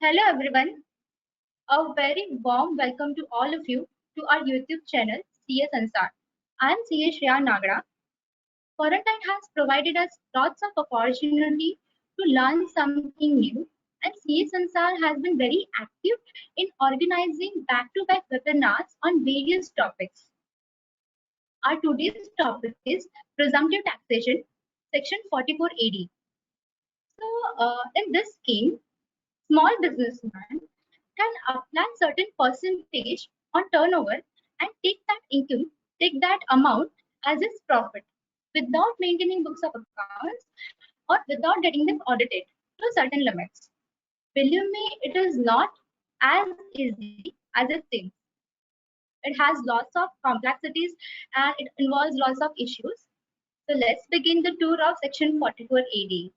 Hello everyone, a very warm welcome to all of you to our YouTube channel CA Sansar. I am CA Shreya Nagra. Quarantine has provided us lots of opportunity to learn something new, and CA Sansar has been very active in organizing back-to-back webinars on various topics. Our today's topic is presumptive taxation, section 44 AD. In this scheme, small businessman can apply certain percentage on turnover and take that amount as his profit without maintaining books of accounts or without getting them audited to certain limits. Believe me, it is not as easy as it seems. It has lots of complexities and it involves lots of issues. So let's begin the tour of section 44 AD.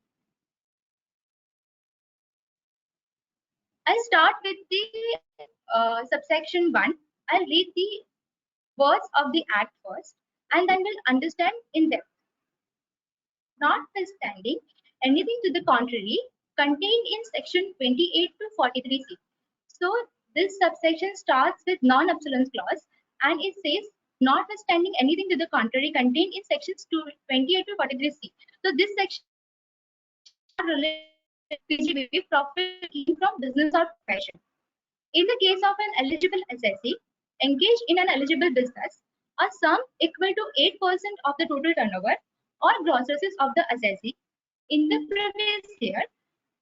I'll start with the subsection 1. I'll read the words of the act first and then we'll understand in depth. Notwithstanding anything to the contrary contained in section 28 to 43C. So this subsection starts with non-obsolescence clause and it says notwithstanding anything to the contrary contained in sections 28 to 43C. So this section related to PGBP profit from business or profession. In the case of an eligible assessee engaged in an eligible business, a sum equal to 8% of the total turnover or gross receipts of the assessee in the previous year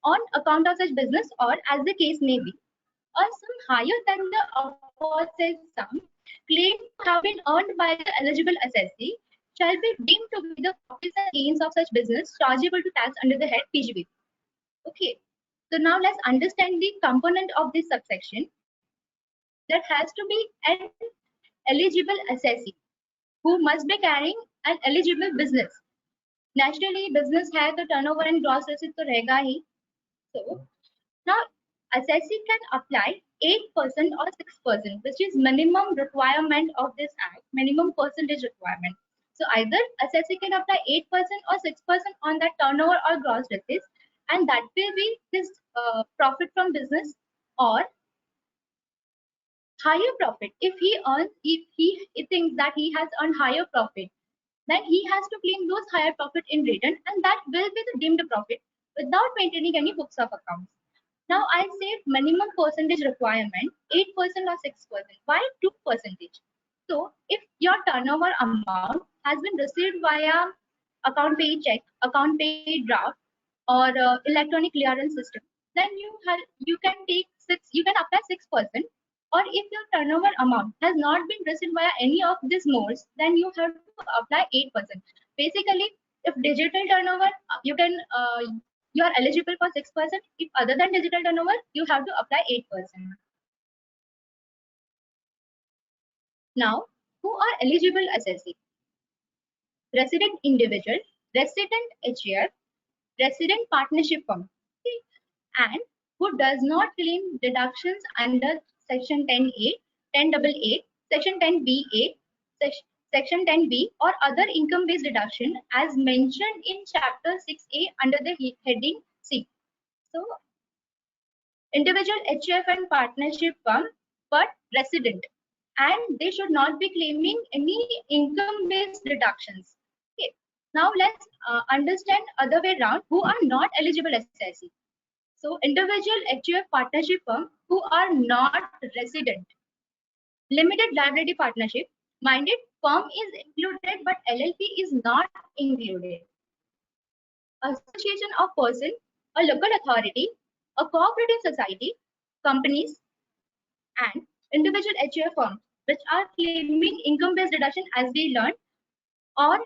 on account of such business or as the case may be, a sum higher than the aforesaid sum claimed to have been earned by the eligible assessee shall be deemed to be the profits and gains of such business chargeable to tax under the head PGBP. Okay, so now let's understand the component of this subsection. There has to be an eligible assessee who must be carrying an eligible business. Naturally, business है तो turnover and gross receipts तो रहेगा ही. So now assessee can apply 8% or 6%, which is minimum requirement of this act, minimum percentage requirement. So either assessee can apply 8% or 6% on that turnover or gross receipts, and that will be his profit from business, or higher profit. If he thinks that he has earned higher profit, then he has to claim those higher profit in return, and that will be the deemed profit without maintaining any books of accounts. Now I said minimum percentage requirement 8% or 6%. Why 2%? So if your turnover amount has been received via account pay check, account pay draft, or electronic clearance system, then you can apply 6%. Or if your turnover amount has not been received via any of these modes, then you have to apply 8%. Basically, if digital turnover, you are eligible for 6%. If other than digital turnover, you have to apply 8%. Now, who are eligible assessee? Resident individual, resident HUF, resident partnership firm, and who does not claim deductions under section 10A, 10AA, section 10BA, section 10B, or other income-based deduction as mentioned in chapter 6A under the heading C. So, individual HUF and partnership firm, but resident, and they should not be claiming any income-based deductions. Okay. Now let's understand other way around who are not eligible assessee. So individual HUF partnership firm who are not resident. Limited liability partnership minded firm is included but LLP is not included. Association of person, a local authority, a cooperative society, companies, and individual HUF firms which are claiming income-based deduction as we learned, or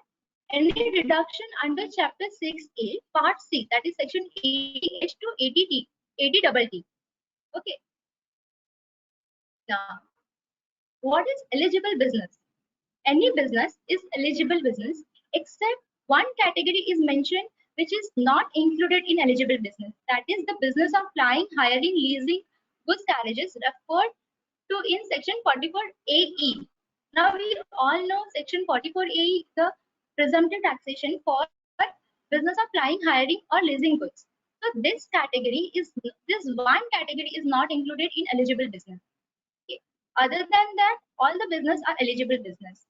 any deduction under chapter 6A part C, that is section 80H to 80T, 80TT. Okay. Now, what is eligible business? Any business is eligible business except one category is mentioned which is not included in eligible business. That is the business of flying, hiring, leasing goods carriages referred to in section 44AE. Now we all know section 44AE is the presumptive taxation for business of flying, hiring, or leasing goods. So this one category is not included in eligible business. Okay. Other than that, all the business are eligible business.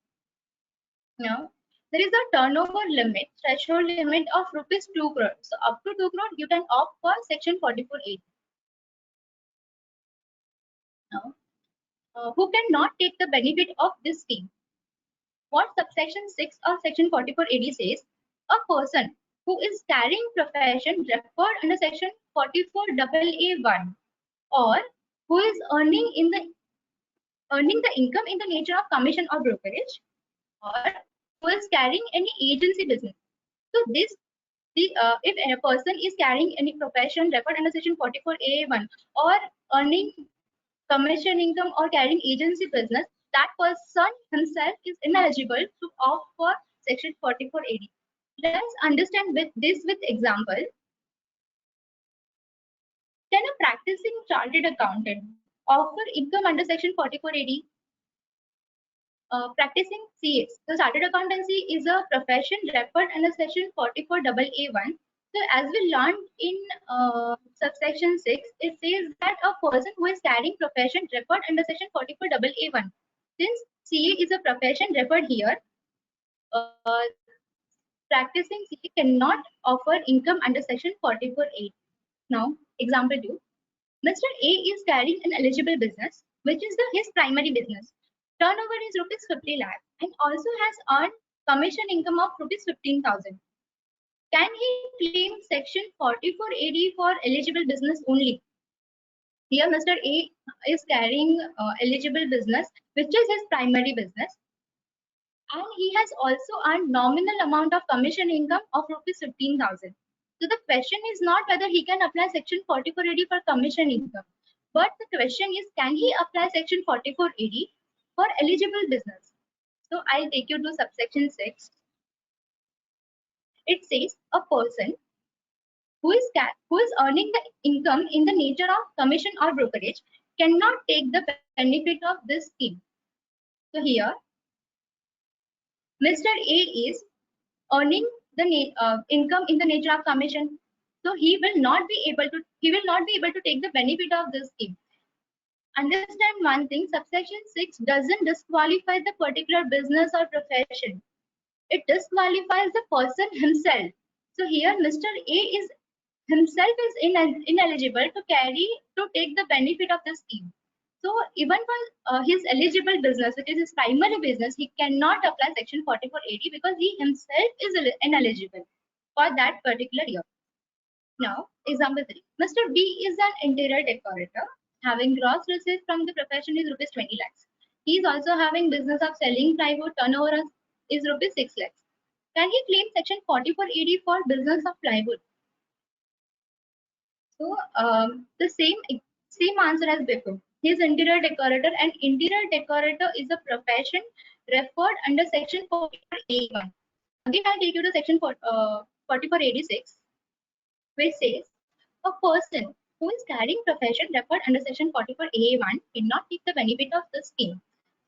Now, there is a turnover limit, threshold limit of rupees 2 crore. So up to 2 crore, you can opt for section 4480. Now, who cannot take the benefit of this scheme? What subsection 6 of section 4480 says? A person who is carrying profession referred under section 44AA1 or who is earning the income in the nature of commission or brokerage, or who is carrying any agency business. So if a person is carrying any profession referred under section 44A1 or earning commission income or carrying agency business, that person himself is ineligible to opt for section 4480. Let's understand with example. Can a practicing chartered accountant offer income under section 4480? Practicing CA. So chartered accountancy is a profession referred under section 44AA1. So as we learned in subsection 6, it says that a person who is carrying profession referred under section 44AA1. Since CA is a profession referred here, uh, practicing CA cannot offer income under section 44A. Now, example 2. Mr. A is carrying an eligible business, which is his primary business. Turnover is rupees 50 lakh and also has earned commission income of rupees 15,000. Can he claim section 44AD for eligible business only? Here, Mr. A is carrying eligible business, which is his primary business, and he has also earned nominal amount of commission income of rupees 15,000. So the question is not whether he can apply section 4480 for commission income, but the question is, can he apply section 4480 for eligible business? So I'll take you to subsection 6. It says a person who is earning the income in the nature of commission or brokerage cannot take the benefit of this scheme. So here, Mr. A is earning the income in the nature of commission, so he will not be able to take the benefit of this scheme. Understand one thing: subsection 6 doesn't disqualify the particular business or profession, it disqualifies the person himself. So here Mr. A is himself is ineligible to take the benefit of the scheme. So even for his eligible business, which is his primary business, he cannot apply section 4480 because he himself is ineligible for that particular year. Now, example 3. Mr. B is an interior decorator having gross receipts from the profession is rupees 20 lakhs. He is also having business of selling plywood, turnover is rupees 6 lakhs. Can he claim section 4480 for business of plywood? So the same answer as before. He is interior decorator, and interior decorator is a profession referred under section 44A1. Again, I'll take you to section 4486, which says a person who is carrying profession referred under section 44A1 cannot take the benefit of the scheme.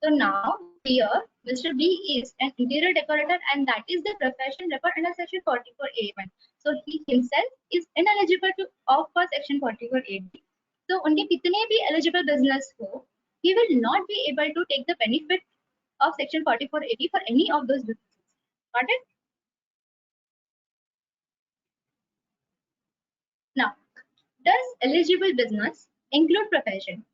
So now here Mr. B is an interior decorator, and that is the profession referred under section 44A1. So he himself is ineligible to opt for section 4480. So only kitne bhi eligible business ho, he will not be able to take the benefit of section 4480 for any of those businesses. Got it? Now, does eligible business include profession?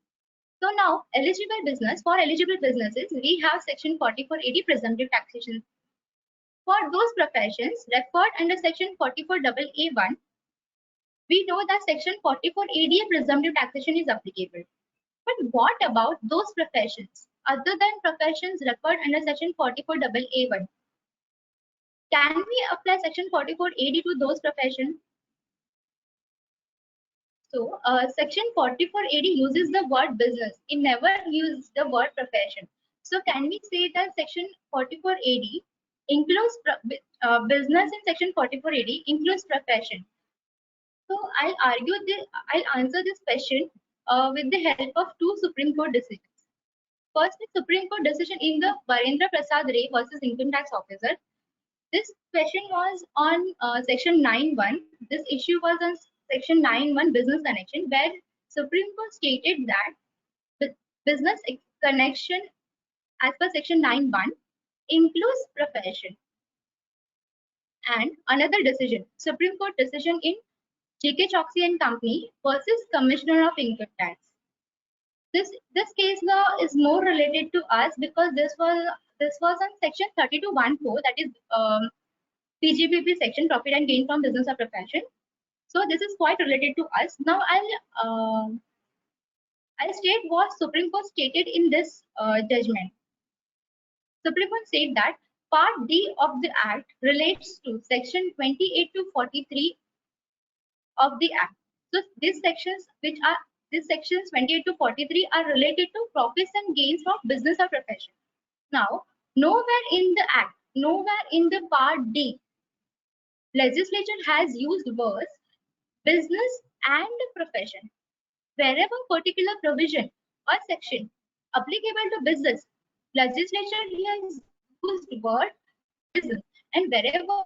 So now, for eligible businesses, we have section 4480 presumptive taxation. For those professions referred under section 44AA1, we know that section 44ADA presumptive taxation is applicable. But what about those professions other than professions referred under section 44AA1? Can we apply section 44AD to those professions? So section 4480 uses the word business. It never uses the word profession. So can we say that section 4480 includes business in section 4480 includes profession? So I'll answer this question with the help of two Supreme Court decisions. First, the Supreme Court decision in the Barendra Prasad Ray versus Income Tax Officer. This question was on section 9.1. This issue was on Section 9(1) business connection, where Supreme Court stated that the business connection as per Section 9(1) includes profession. And another decision, Supreme Court decision in J.K. Choksey and Company versus Commissioner of Income Tax. This case law is more related to us because this was on Section 32(1)(4), that is PGBP section, profit and gain from business or profession. So this is quite related to us. Now I'll state what Supreme Court stated in this judgment. Supreme Court said that Part D of the Act relates to Section 28 to 43 of the Act. So these sections 28 to 43 are related to profits and gains from business or profession. Now, nowhere in the Act, nowhere in the Part D, legislature has used words business and profession. Wherever particular provision or section applicable to business, legislature has used word business, and wherever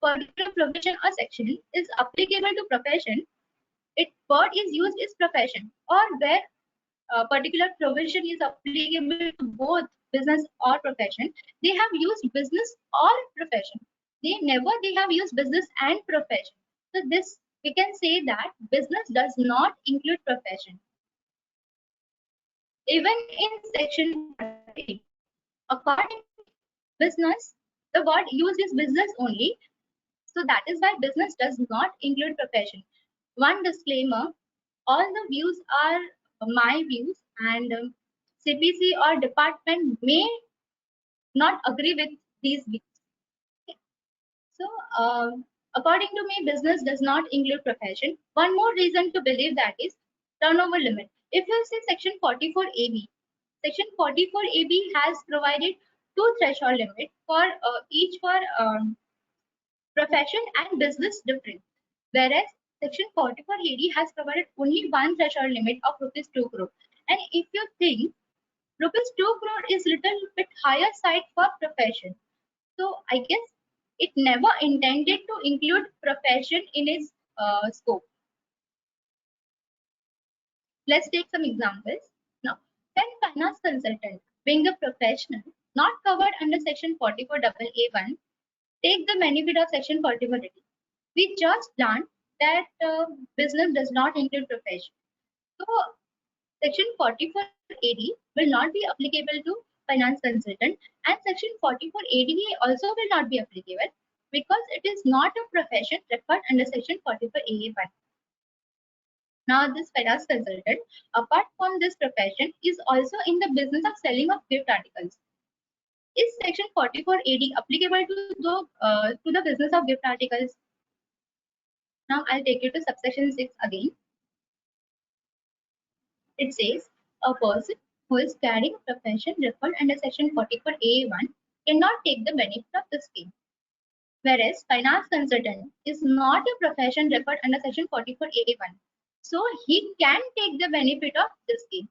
particular provision or section is applicable to profession, word is used is profession, or where a particular provision is applicable to both business or profession, they have used business or profession. They have used business and profession. So this, we can say that business does not include profession. Even in Section 30, according to business, the word used is business only. So that is why business does not include profession. One disclaimer, all the views are my views, and CPC or department may not agree with these views. Okay. So according to me, business does not include profession. One more reason to believe that is turnover limit. If you see Section 44AB, Section 44AB has provided two threshold limits for each for profession and business different, whereas Section 44AD has provided only one threshold limit of rupees 2 crore. And if you think rupees 2 crore is little bit higher side for profession, so I guess it never intended to include profession in its scope. Let's take some examples. Now, when finance consultant, being a professional not covered under Section 44AA1, take the benefit of Section 4480. We just learned that business does not include profession. So Section 4480 will not be applicable to finance consultant, and Section 4480 also will not be applicable because it is not a profession referred under Section 44AA1. Now this finance consultant, apart from this profession, is also in the business of selling of gift articles. Is Section 44AD applicable to the business of gift articles? Now I'll take you to subsection 6 again. It says a person who is carrying a profession referred under Section 44AA1 cannot take the benefit of the scheme. Whereas finance consultant is not a profession referred under Section 44AA1. So he can take the benefit of the scheme.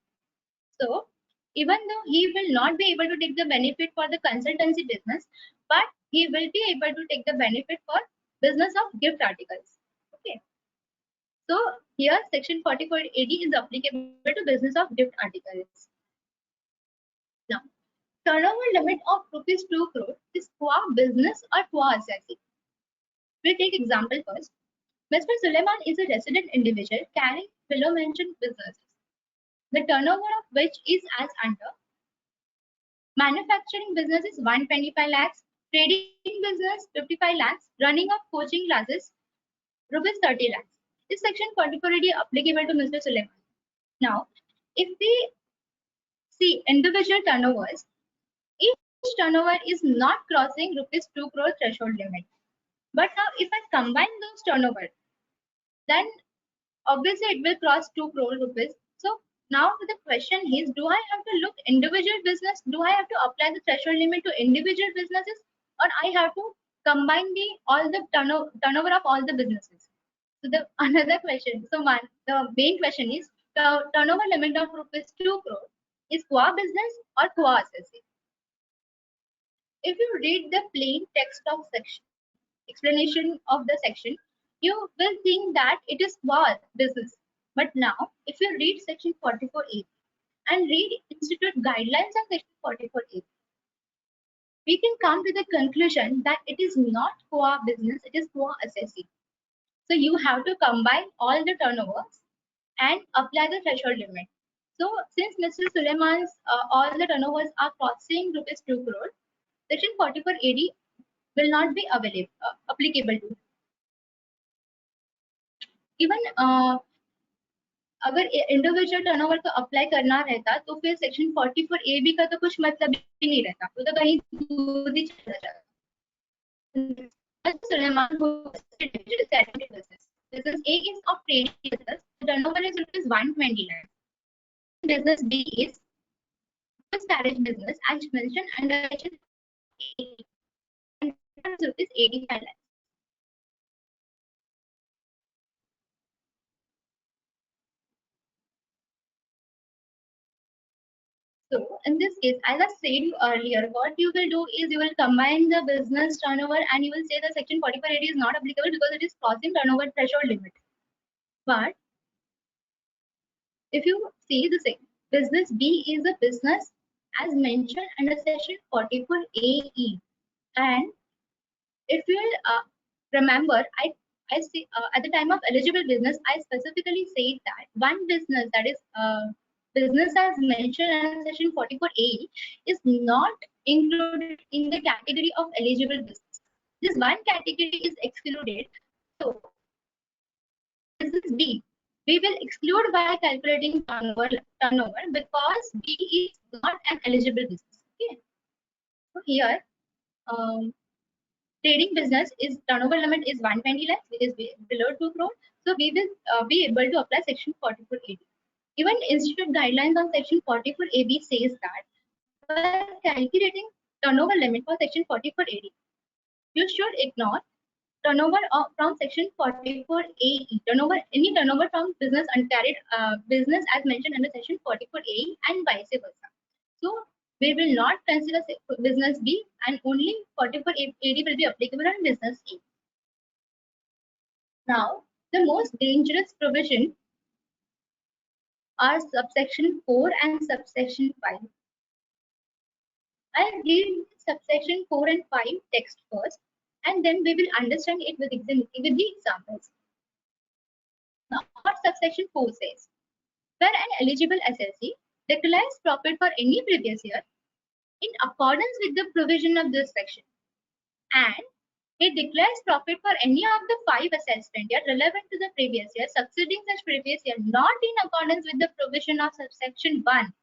So even though he will not be able to take the benefit for the consultancy business, but he will be able to take the benefit for business of gift articles. Okay. So here Section 44AD is applicable to business of gift articles. Now, turnover limit of rupees 2 crore is qua business or qua assessee. We'll take example first. Mr. Suleiman is a resident individual carrying below mentioned businesses, the turnover of which is as under. Manufacturing business is 125 lakhs, trading business 55 lakhs, running of coaching classes rupees 30 lakhs. Is Section 44AD applicable to Mr. Suleiman? Now, if we see individual turnovers, each turnover is not crossing rupees 2 crore threshold limit. But now if I combine those turnover, then obviously it will cross 2 crore rupees. So now the question is, do I have to look individual business? Do I have to apply the threshold limit to individual businesses, or I have to combine all the turnover of all the businesses? So the another question. So the main question is, the turnover limit of rupees 2 crore is qua business or qua assessee? If you read the plain text of section, explanation of the section, you will think that it is qua business. But now, if you read section 44A and read institute guidelines on section 44A, we can come to the conclusion that it is not qua business, it is qua assessee. So you have to combine all the turnovers and apply the threshold limit. So since Mr. Suleiman's all the turnovers are crossing rupees 2 crore, section 44 AD will not be available applicable to. Even अगर individual turnover को apply करना रहता तो फिर section 44 A B का तो कुछ मतलब ही नहीं रहता, वो तो कहीं दूर ही चला जाता. Suleiman who business. Business A is of trading business. The turnover is rupees 120 lakhs. Business B is carriage business as mentioned under section 80 and rupees 85 lakhs. So in this case, as I said you earlier, what you will do is you will combine the business turnover and you will say the section 4480 is not applicable because it is crossing turnover threshold limit. But if you see the same, business B is a business as mentioned under section 44AE. And if you will remember, I see at the time of eligible business, I specifically said that one business, that is business as mentioned in section 44A, is not included in the category of eligible business. This one category is excluded. So business B, we will exclude by calculating turnover because B is not an eligible business. Okay. So here, trading business is turnover limit is 120 lakhs, which is below 2 crore. So we will be able to apply section 44AB. Even institute guidelines on section 44AB says that while calculating turnover limit for section 44AD, you should ignore turnover from section 44AE. Any turnover from business uncarried business as mentioned under section 44AE and vice versa. So we will not consider business B and only 44AD will be applicable on business A. Now, the most dangerous provision are subsection 4 and subsection 5. I'll read subsection 4 and 5 text first, and then we will understand it with the examples. Now, what subsection 4 says? Where an eligible assessee declares profit for any previous year in accordance with the provision of this section, and he declares profit for any of the 5 assessment year relevant to the previous year, succeeding such previous year, not in accordance with the provision of subsection 1,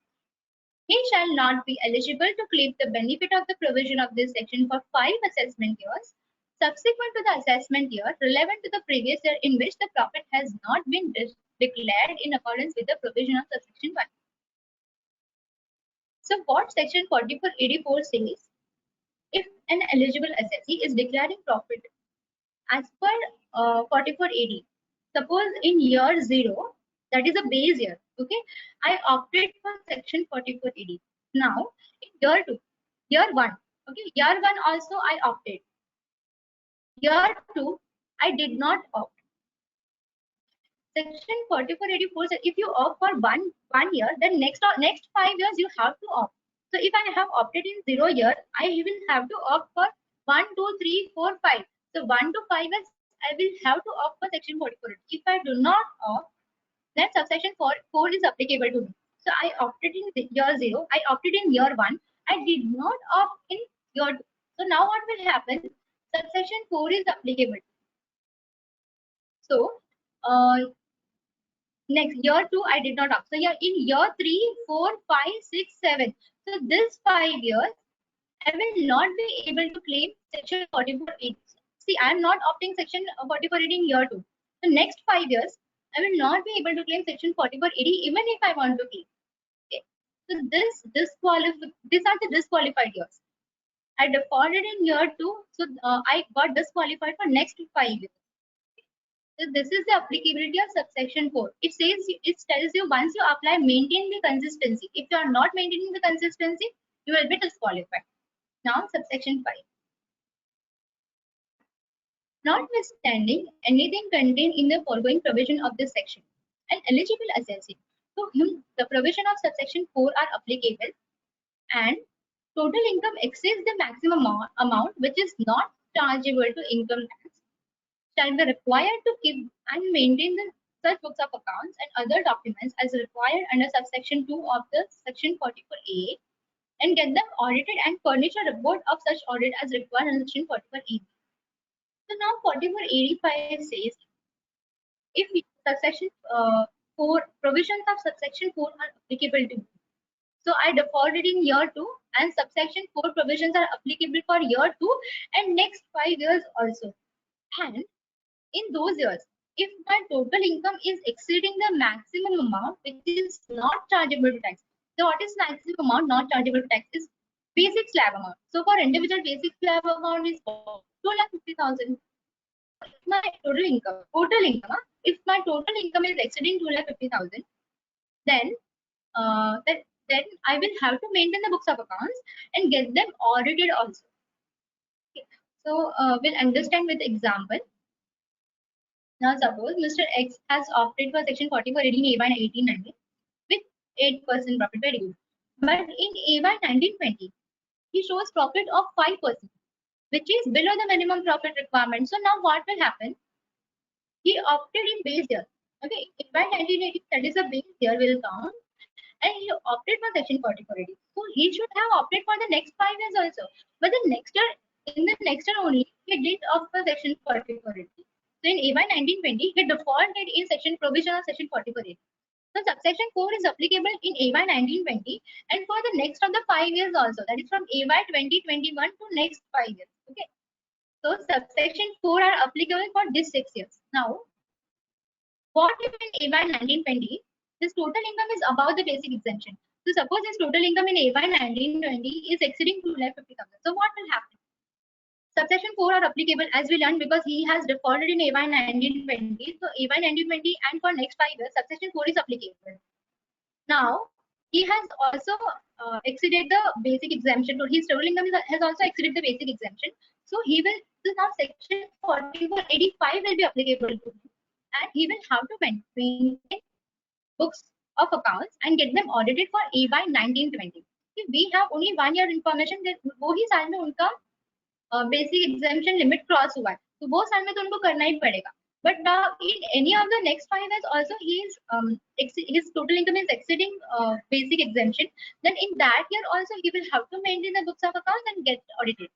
he shall not be eligible to claim the benefit of the provision of this section for 5 assessment years subsequent to the assessment year relevant to the previous year in which the profit has not been declared in accordance with the provision of subsection 1. So what section 4484 says? If an eligible assessee is declaring profit as per 4480, suppose in year 0, that is a base year, okay, I opted for section 4480. Now in year 2, year 1, okay, year 1 also I opted. Year 2, I did not opt. Section 4484 says if you opt for one year, then next 5 years you have to opt. So if I have opted in 0 year, I will have to opt for 1, 2, 3, 4, 5. So 1 to 5 years, I will have to opt for section 44. If I do not opt, then subsection 4 is applicable to me. So I opted in year 0. I opted in year 1. I did not opt in year 2. So now what will happen? Subsection 4 is applicable. So next year 2 I did not opt. So yeah, in year 3, 4, 5, 6, 7. So this 5 years I will not be able to claim section 4480. See, I am not opting section 4480 in year 2. So next 5 years I will not be able to claim section 4480 even if I want to claim. Okay. So these are the disqualified years. I defaulted in year 2, so I got disqualified for next 5 years. So this is the applicability of subsection 4. It tells you once you apply, maintain the consistency. If you are not maintaining the consistency, you will be disqualified. Now subsection 5. Notwithstanding anything contained in the foregoing provision of this section, an eligible assessee to whom the provision of subsection 4 are applicable and total income exceeds the maximum amount which is not chargeable to income tax shall be required to keep and maintain the such books of accounts and other documents as required under subsection 2 of the section 44A and get them audited and furnish a report of such audit as required under section 44E. So now 4485 says if subsection 4 provisions of subsection 4 are applicable to you. So I defaulted in year 2 and subsection 4 provisions are applicable for year 2 and next 5 years also. And in those years, if my total income is exceeding the maximum amount which is not chargeable to tax. So what is maximum amount not chargeable to tax is basic slab amount. So for individual basic slab amount is 2,50,000. If my total income, if my total income is exceeding 2,50,000, then then I will have to maintain the books of accounts and get them audited also. Okay. So we'll understand with example. Now suppose Mr. X has opted for section 4418 A by 1890 with 8% profit, very good. But in A by 1920, he shows profit of 5%, which is below the minimum profit requirement. So now what will happen? He opted in base year. Okay, A by 1980, that is a base year will count. And he opted for section 4480. So he should have opted for the next 5 years also. But the next year, in the next year only, he did opt for section 4480. So in AY 1920, he defaulted in section provision of section 4480. So subsection 4 is applicable in AY 1920 and for the next of the 5 years also. That is from AY 2021 to next 5 years. Okay. So subsection 4 are applicable for this 6 years. Now, what if in AY 1920 his total income is above the basic exemption? So suppose his total income in AY 1920 is exceeding 2,50,000. So what will happen? Subsection 4 are applicable as we learned because he has defaulted in AY 1920. So AY 1920 and for next 5 years, subsection 4 is applicable. Now, he has also exceeded the basic exemption. His total income has also exceeded the basic exemption. So he will, so now section 4485 will be applicable to him and he will have to maintain books of accounts and get them audited for AY 1920. If we have only 1 year information, then वो ही साल में उनका basic एग्जामिशन limit cross हुआ है तो वो साल में तो उनको करना ही पड़ेगा but now in any of the next 5 years also his total income is exceeding basic exemption, then in that year also he will have to maintain the books of accounts and get audited.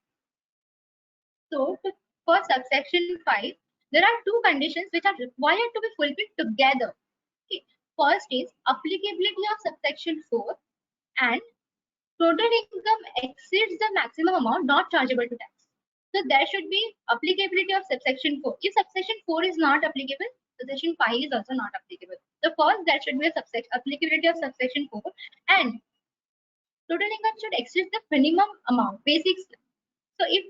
So for subsection 5 there are two conditions which are required to be fulfilled together. Okay. First is applicability of subsection 4 and total income exceeds the maximum amount not chargeable to tax. So there should be applicability of subsection 4. If subsection 4 is not applicable, subsection 5 is also not applicable. So first there should be a applicability of subsection 4 and total income should exceed the minimum amount, basics. So if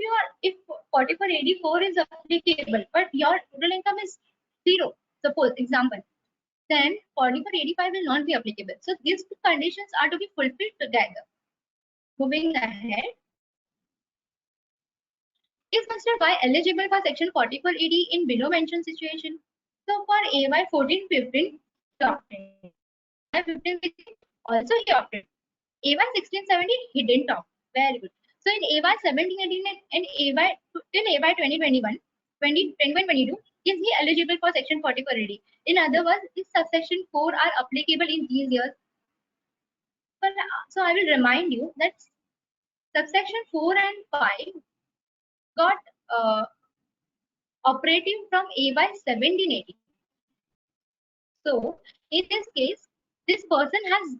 4484 is applicable, but your total income is 0, suppose example, then 4485 will not be applicable. So these two conditions are to be fulfilled together. Moving ahead. Is Mr. Y eligible for section 4480 in below mentioned situation? So for AY 1415, he opted. AY 1516 also he opted. AY 1617 he didn't opt. Very good. So in AY 1718 and AY till AY 2021, 2022, is he eligible for section 4480? In other words, if subsection 4 are applicable in these years. So I will remind you that subsection 4 and 5 got operative from AY 1780. So in this case, this person has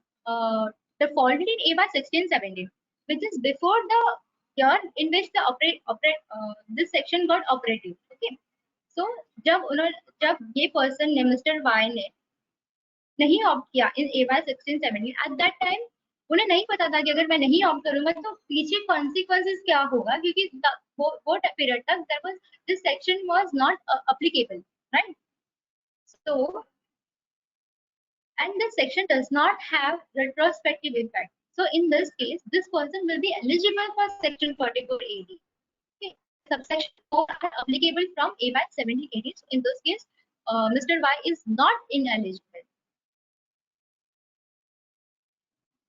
defaulted in AY 1617, which is before the year in which the this section got operative. Okay. So जब ये person ने Mr. Y ने नहीं opt किया in AY 1617, at that time उन्हें नहीं पता था कि अगर मैं नहीं ऑप्ट करूंगा तो पीछे consequences क्या होगा क्योंकि वो period तक this section was not applicable, right? So and this section does not have retrospective effect. So in this case, this person will be eligible for section 4480. Okay. subsection 4 are applicable from A by 1780. So in this case, Mr. Y is not ineligible.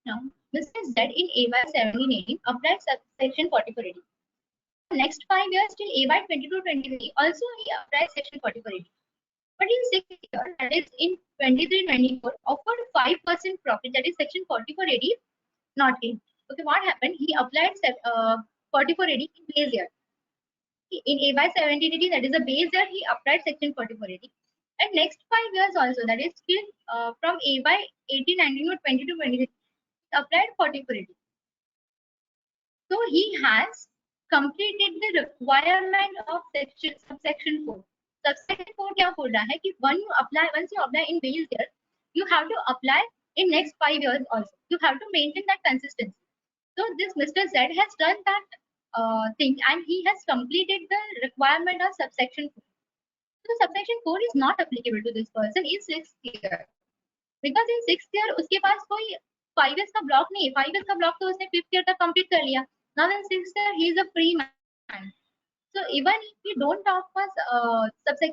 Now, Mr. Z in A by 1780 applied subsection 4480. Next 5 years till A by 2223 also he applied section 4480. But in 6th year, that is in 23-24, offered 5% profit, that is section 4480, not in. Okay, what happened? He applied 4480 in base year. In A by 1780, that is a base year, he applied section 4480. And next 5 years also, that is still from A by 1819 or 22-23, applied 4480. So he has completed the requirement of subsection 4. Subsection 4 क्या बोल रहा है कि once you apply in base year, you have to apply in next 5 years also. You have to maintain that consistency. So this Mr. Z has done that thing and he has completed the requirement of subsection 4. So subsection 4 is not applicable to this person in 6th year. Because in 6th year उसके पास कोई 5 years का block नहीं है. 5 years का block तो उसने 5th year तक complete कर लिया. Now in 6th year he is a free man. So even if we don't offer section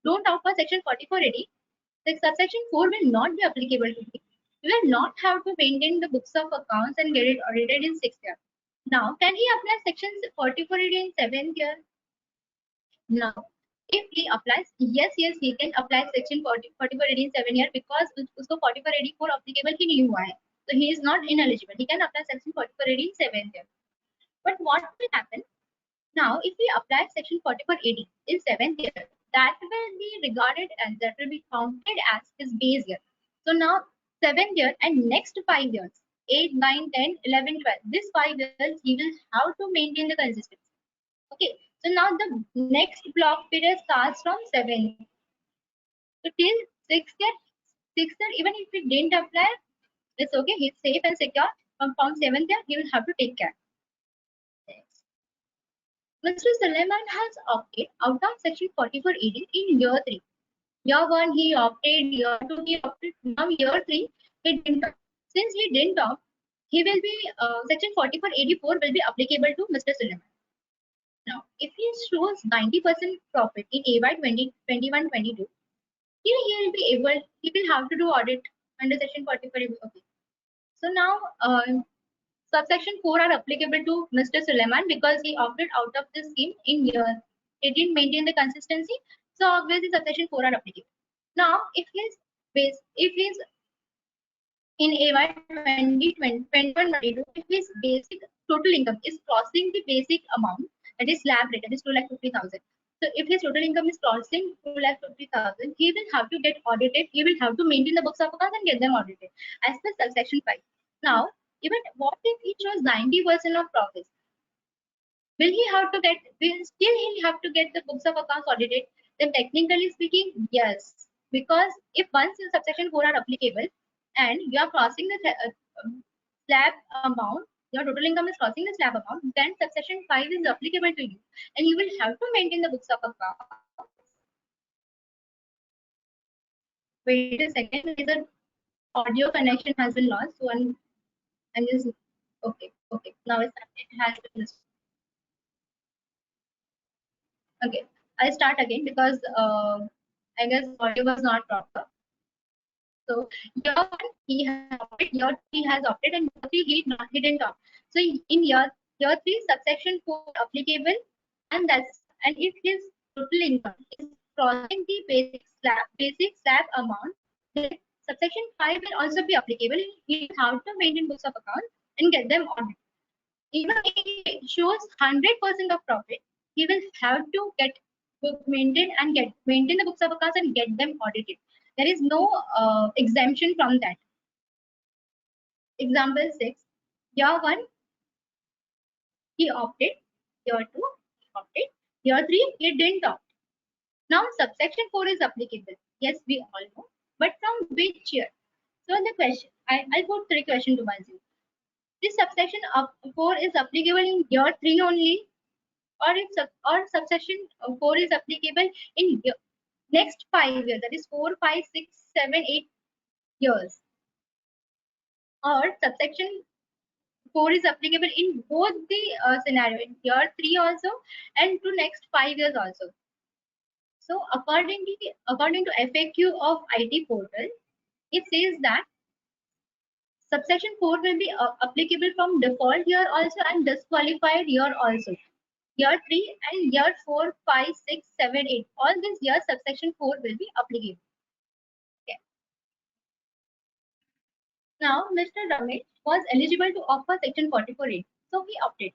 4480, the subsection 4 will not be applicable to him. We will not have to maintain the books of accounts and get it audited in 6th year. Now, can he apply section 4480 in 7th year? No. If he applies, yes, he can apply section 4480 in 7 year because usko 4484 applicable ही नहीं हुआ है. So he is not ineligible. He can apply section 4480 in 7th year. But what will happen? Now, if we apply section 4480 in 7th year, that will be regarded as, that will be counted as his base year. So now 7th year and next 5 years, 8, 9, 10, 11, 12, this 5 years he will have to maintain the consistency. Okay, so now the next block period starts from 7th. So till 6th year, even if he didn't apply, it's okay, he's safe and secure. From 7th year, he will have to take care. Mr. Suleiman has opted out of section 4480 in year 3. Year 1 he opted, year 2 he opted, now year 3 he didn't opt. Since he didn't opt, he will be section 4484 will be applicable to Mr. Suleiman. Now, if he shows 90% profit in A by 2021-22, he will be able, he will have to do audit under section 4480. Okay. So now subsection 4 are applicable to Mr. Suleiman because he opted out of the scheme in year. He didn't maintain the consistency, so obviously subsection 4 are applicable. Now, if he's in AY 2021-22, if his basic total income is crossing the basic amount, that is slab rate, that is 2,50,000. So if his total income is crossing 2,50,000, he will have to get audited. He will have to maintain the books of accounts and get them audited as per subsection 5. Now, even what if he shows 90% of profits? Will he have to get? Will still he have to get the books of accounts audited? Then technically speaking, yes, because if once your subsection 4 are applicable and you are crossing the slab amount, your total income is crossing the slab amount, then subsection 5 is applicable to you, and you will have to maintain the books of accounts. Wait a second, the audio connection has been lost. So I'm just okay. Now it has been. Okay, I'll start again because I guess audio was not proper. So year 1 he has opted, year 3 has opted, and year 3 he didn't opt. So in year 3 subsection 4 applicable, and if his total income is crossing the basic slab amount, then subsection 5 will also be applicable. He have to maintain books of accounts and get them audited. Even if he shows 100% of profit, he will have to get maintain the books of accounts and get them audited. There is no exemption from that. Example 6, year 1 he opted, year 2 he opted, year 3 he didn't opt. Now subsection 4 is applicable. Yes, we all know, but from which year? So the question, I'll put 3 questions to answer. This subsection 4 is applicable in year 3 only, or subsection 4 is applicable in next 5 years, that is 4, 5, 6, 7, 8 years, or subsection 4 is applicable in both the scenario, in year 3 also and to next 5 years also. So according to FAQ of IT portal, it says that subsection 4 will be applicable from default year also and disqualified year also. Year 3 and year 4, 5, 6, 7, 8. All these years subsection 4 will be applicable. Okay. Now, Mr. Ramesh was eligible to opt for Section 44A. So he opted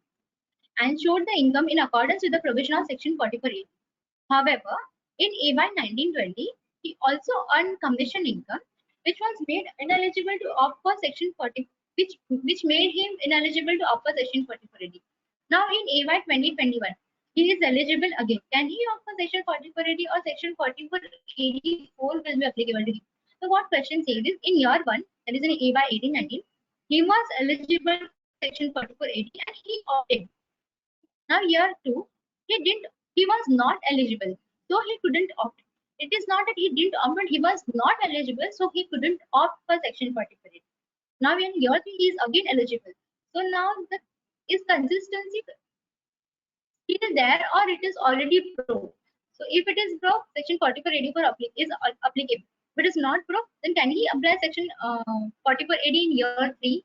and showed the income in accordance with the provision of Section 44A. However, in AY 1920, he also earned commission income, which was made ineligible to opt for Section 40, which made him ineligible to opt for Section 44AD. Now in AY 2021, he is eligible again. Can he opt for Section 44AD or Section 4484 will be applicable to him? So what question says is, in year 1, that is in AY 1819, he was eligible for Section 44AD and he opted. Now year 2, he was not eligible, so he couldn't opt. It is not that he didn't opt, but he was not eligible, so he couldn't opt for Section 44. Now in year 3, he is again eligible. So now is consistency still there or it is already broke? So if it is broke, Section 4484 is applicable. If it is not broke, then can he apply Section 4480 in year 3?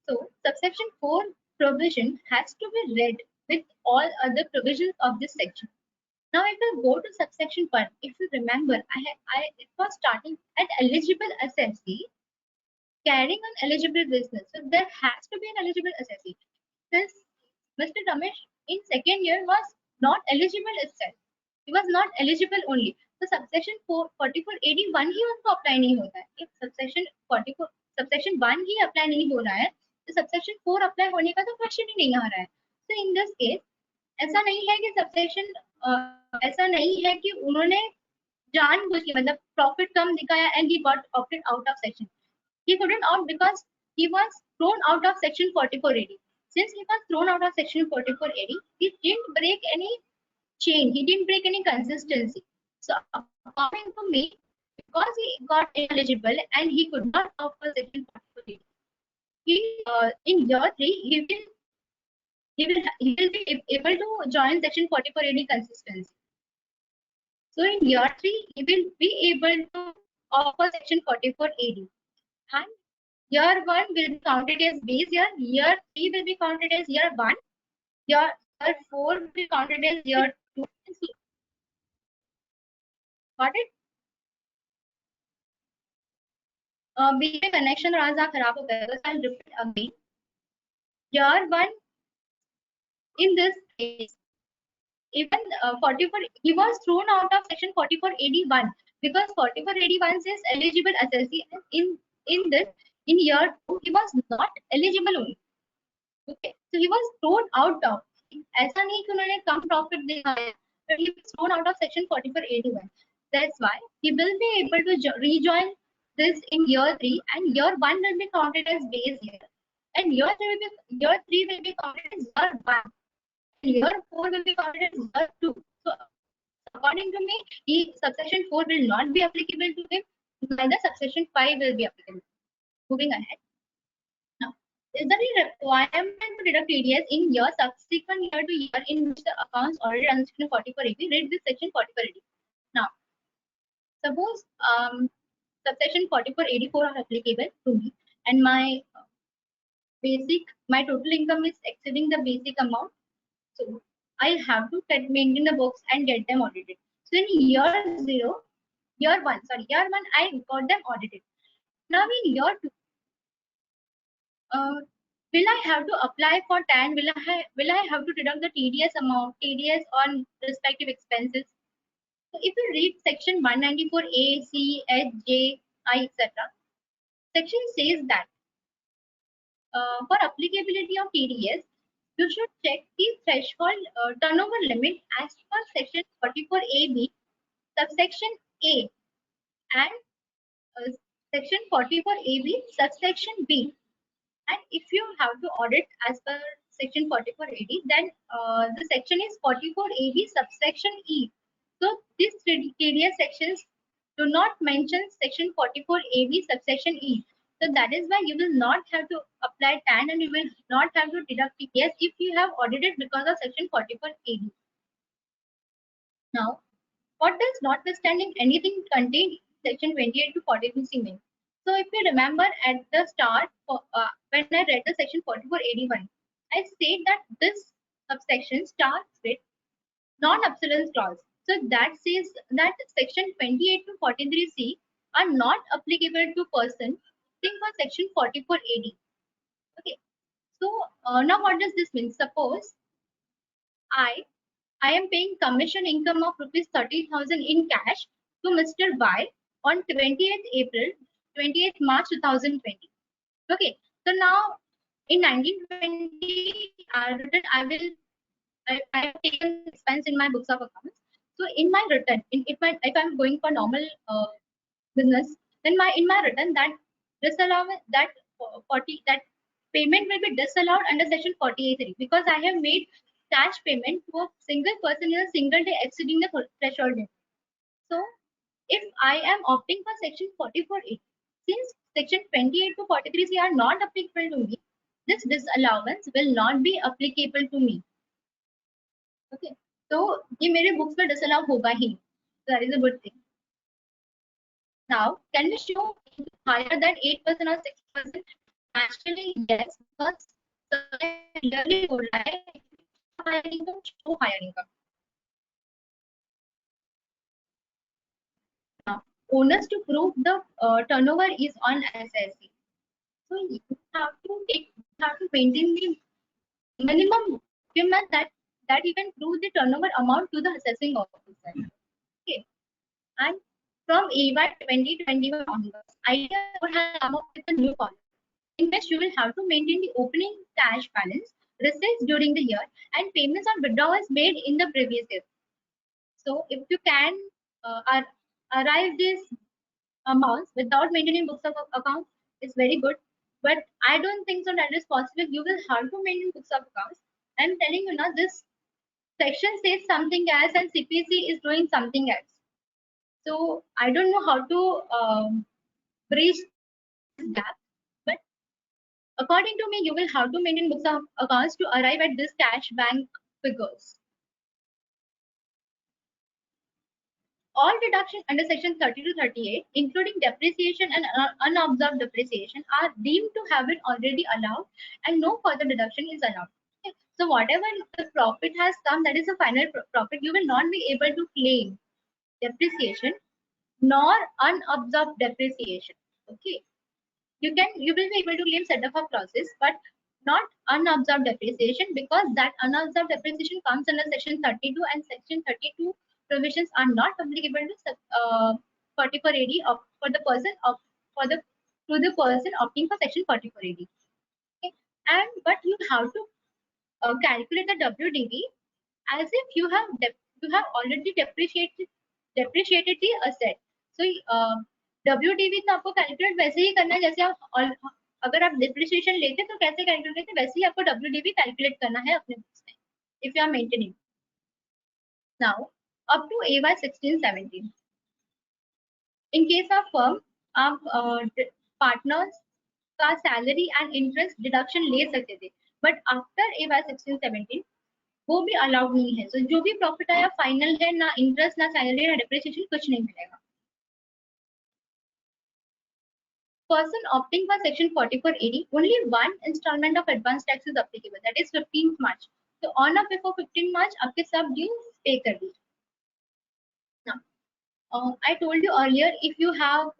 So subsection 4 provision has to be read with all other provisions of this section. Now if I go to subsection 1, if you remember, it was starting at eligible assessee carrying an eligible business. So there has to be an eligible assessee. Since Mr. Ramesh in second year was not eligible itself. He was not eligible only. So subsection 4481 ही उनको apply नहीं होता है. If subsection 1 he apply नहीं हो रहा है, तो subsection 4 apply होने का तो question ही नहीं आ रहा है. So in this case, ऐसा नहीं है कि subsection ऐसा नहीं है कि उन्होंने जानबूझ के मतलब profit कम दिखाया and he got opted out of section. He couldn't opt because he was thrown out of section 4480. Since he was thrown out of section 4480, he didn't break any chain, he didn't break any consistency. So according to me, because he got ineligible and he could not opt for section 4480, in year 3 he will be able to join section 4480 consistency. So in year 3 he will be able to opt for section 4480 and year 1 will be counted as base year, year 3 will be counted as year 1, year 4 will be counted as year 2. Got it? बीच में connection थोड़ा खराब हो गया, so I'll repeat again. Year 1, in this case, even 44, he was thrown out of section 4481 because 4481 says eligible assessee. In this, in year 2, he was not eligible only. Okay, so he was thrown out of. ऐसा नहीं कि उन्होंने कम profit दिखाया, but he was thrown out of section 4481. That's why he will be able to rejoin this in year 3, and year 1 will be counted as base year, and year 3 will be counted as year 1, and year 4 will be counted as year 2. So according to me, subsection 4 will not be applicable to him, neither subsection 5 will be applicable. Moving ahead. Now, is there a requirement to deduct TDS in year subsequent year to year in which the accounts already under section 4480? Read this section 4480. Now, suppose subsection 4484 are applicable to me, and my total income is exceeding the basic amount. So I have to maintain the books and get them audited. So in year 1, I got them audited. Now in year 2, will I have to apply for TAN? Will I have to deduct the TDS on respective expenses? So if you read section 194A, C, H, J, I, etc., section says that for applicability of TDS, you should check the threshold turnover limit as per section 44AB, subsection A, and section 44AB, subsection B. And if you have to audit as per section 4480, then the section is 44AB, subsection E. So these TDS sections do not mention section 44AB, subsection E. So that is why you will not have to apply TAN and you will not have to deduct TPS if you have audited because of section 44 AD. Now, what does notwithstanding anything contained in section 28 to 42C mean? So if you remember at the start, when I read the section 4481, I said that this subsection starts with non-obsolescence clause. So that says that section 28 to 43C are not applicable to person think for section 44 AD. Okay. So now what does this mean? Suppose I am paying commission income of rupees 30,000 in cash to Mr. Y on 20th April, 20th March 2020. Okay, so now in 1920, I have taken expense in my books of accounts. So in my return, if I'm going for normal business, then in my return that disallowance that 40 that payment will be disallowed under section 48(3) because I have made cash payment to a single person in a single day exceeding the threshold limit. So if I am opting for section 44(8), since section 28 to 43C are not applicable to me, this disallowance will not be applicable to me. Okay, so ये मेरे books में disallow होगा ही. So that is a good thing. Now, can we show higher than 8% or 6%? Actually, yes, because clearly told है higher income, show higher income. Now, owners to prove the turnover is on SSC. So you have to maintain the minimum document that you can prove the turnover amount to the assessing officer. Okay, and from AY 2021 onwards, IDA would have come up with a new policy in which you will have to maintain the opening cash balance, receipts during the year, and payments on withdrawals made in the previous year. So if you can arrive these amounts without maintaining books of accounts, it's very good. But I don't think so that is possible. You will have to maintain books of accounts. I'm telling you now, this section says something else and CPC is doing something else. So I don't know how to bridge this gap. But according to me, you will have to maintain books of accounts to arrive at this cash bank figures. All deductions under section 30 to 38, including depreciation and unobserved depreciation, are deemed to have been already allowed and no further deduction is allowed. Okay. So whatever the profit has come, that is the final profit, you will not be able to claim depreciation nor unobserved depreciation. Okay. You will be able to claim set of losses, but not unobserved depreciation because that unobserved depreciation comes under section 32 and section 32 provisions are not applicable to 44 AD for the person to the person opting for section 44 AD. Okay. And but you have to calculate the WDV as if you have already depreciated the asset. So WDV तो आपको calculate वैसे ही करना है जैसे आप अगर आप depreciation लेते तो कैसे कैलकुलेट करते वैसे ही आपको WDV कैलकुलेट करना है अपने बुक्स में if you are maintaining. Now up to AY 16-17. In case of firm, आप पार्टनर्स का सैलरी एंड इंटरेस्ट डिडक्शन ले सकते थे बट आफ्टर AY 16-17 वो भी अलाउड नहीं है. तो जो भी प्रॉफिट आया फाइनल है, ना इंटरेस्ट ना सैलरी ना डिप्रिसिएशन कुछ नहीं मिलेगा. Person opting for section 4480, only one installment of advance tax is applicable, that is 15th March. So on or before 15th March, आपके सब dues pay कर दीजिए. Now, I told you earlier, if you have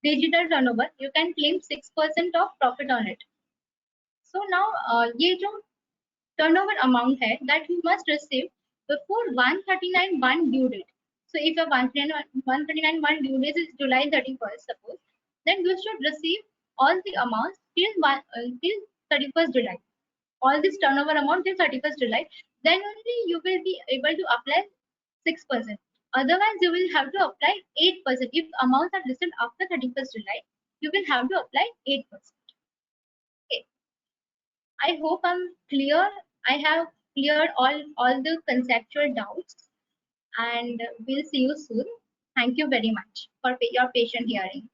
digital turnover, you can claim 6% of profit on it. So now, ये जो turnover amount है that you must receive before 139(1) due date. So if your 139(1) due date is July 31st, suppose, then you should receive all the amounts till 31st July. All this turnover amount till 31st July. Then only you will be able to apply 6%. Otherwise, you will have to apply 8%. If amounts are listed after 31st July, you will have to apply 8%. Okay. I hope I'm clear. I have cleared all the conceptual doubts, and we'll see you soon. Thank you very much for your patient hearing.